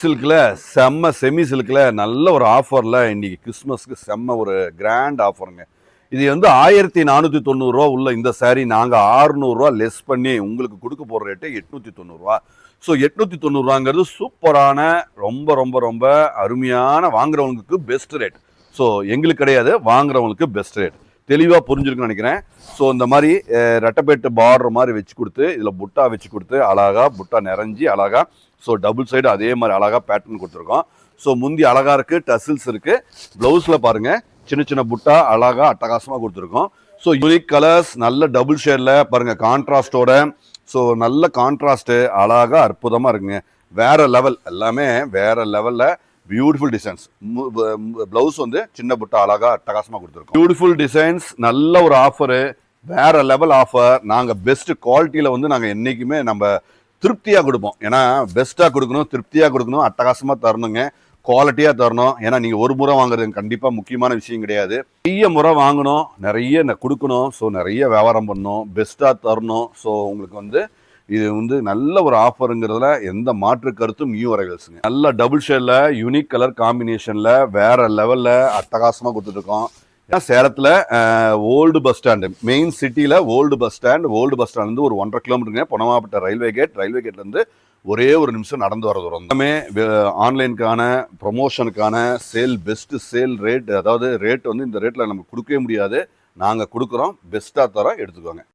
சில்க்ல semi சில்க்ல நல்ல ஒரு ஆஃபர்ல இன்னைக்கு கிறிஸ்மஸ்க்கு செம்ம ஒரு கிராண்ட் ஆஃபருங்க. இது வந்து 1490 ரூபா உள்ள இந்த சாரி நாங்க 600 ரூபா லெஸ் பண்ணி உங்களுக்கு கொடுக்க போற ரேட்டு 890 ரூபா. ஸோ 890 ரூபாங்கிறது சூப்பரான ரொம்ப ரொம்ப ரொம்ப அருமையான வாங்குறவங்களுக்கு பெஸ்ட் ரேட். ஸோ எங்களுக்கு கிடையாது, வாங்குறவங்களுக்கு பெஸ்ட் ரேட். தெளிவாக புரிஞ்சிருக்குன்னு நினைக்கிறேன். ஸோ இந்த மாதிரி ரெட்டப்பேட்டு பார்டர் மாதிரி வச்சு கொடுத்து இதில் புட்டா வச்சு கொடுத்து அழகா புட்டா நிறைஞ்சி அழகா. ஸோ டபுள் சைடு அதே மாதிரி அழகாக பேட்டர்ன் கொடுத்துருக்கோம். ஸோ முந்தி அழகாக இருக்குது, டசில்ஸ் இருக்குது. ப்ளவுஸில் பாருங்கள் சின்ன சின்ன புட்டா அழகாக அட்டகாசமாக கொடுத்துருக்கோம். ஸோ யூனிக் கலர்ஸ் நல்ல டபுள் ஷேடில் பாருங்கள் கான்ட்ராஸ்டோட. ஸோ நல்ல கான்ட்ராஸ்ட்டு அழகாக அற்புதமாக இருக்குங்க. வேறு லெவல், எல்லாமே வேறு லெவலில் பியூட்டிஃபுல் டிசைன்ஸ். ப்ளவுஸ் வந்து சின்ன புட்டா அழகாக அட்டகாசமாக கொடுத்துருக்கோம். பியூட்டிஃபுல் டிசைன்ஸ், நல்ல ஒரு ஆஃபரு, வேற லெவல் ஆஃபர். நாங்கள் பெஸ்ட் குவாலிட்டியில் வந்து நாங்கள் என்றைக்குமே நம்ம திருப்தியாக கொடுப்போம். ஏன்னா பெஸ்ட்டாக கொடுக்கணும், திருப்தியாக கொடுக்கணும், அட்டகாசமாக தரணுங்க, குவாலிட்டியாக தரணும். ஏன்னா நீங்கள் ஒரு முறை வாங்குறது கண்டிப்பாக முக்கியமான விஷயம் கிடையாது. நிறைய முறை வாங்கணும், நிறைய கொடுக்கணும். ஸோ நிறைய வியாபாரம் பண்ணணும், பெஸ்ட்டாக தரணும். ஸோ உங்களுக்கு வந்து இது வந்து நல்ல ஒரு ஆஃபருங்கிறதுல எந்த மாற்று கருத்தும் நியூ அரைவல்ஸுங்க. நல்ல டபுள் ஷேடில் யூனிக் கலர் காம்பினேஷனில் வேற லெவலில் அட்டகாசமாக கொடுத்துட்ருக்கோம். சேலத்தில் ஓல்டு பஸ் ஸ்டாண்டு, மெயின் சிட்டியில் ஓல்டு பஸ் ஸ்டாண்ட் ஒரு 1.5 கிலோமீட்டருங்க. பொன்னமாப்பட்ட ரயில்வே கேட்லேருந்து ஒரே ஒரு நிமிஷம் நடந்து வர தூரம். எல்லாமே ஆன்லைனுக்கான ப்ரொமோஷனுக்கான சேல், பெஸ்ட்டு சேல் ரேட். அதாவது ரேட் வந்து இந்த ரேட்டில் நம்ம கொடுக்கவே முடியாது. நாங்கள் கொடுக்குறோம், பெஸ்ட்டாக தரோம், எடுத்துக்கோங்க.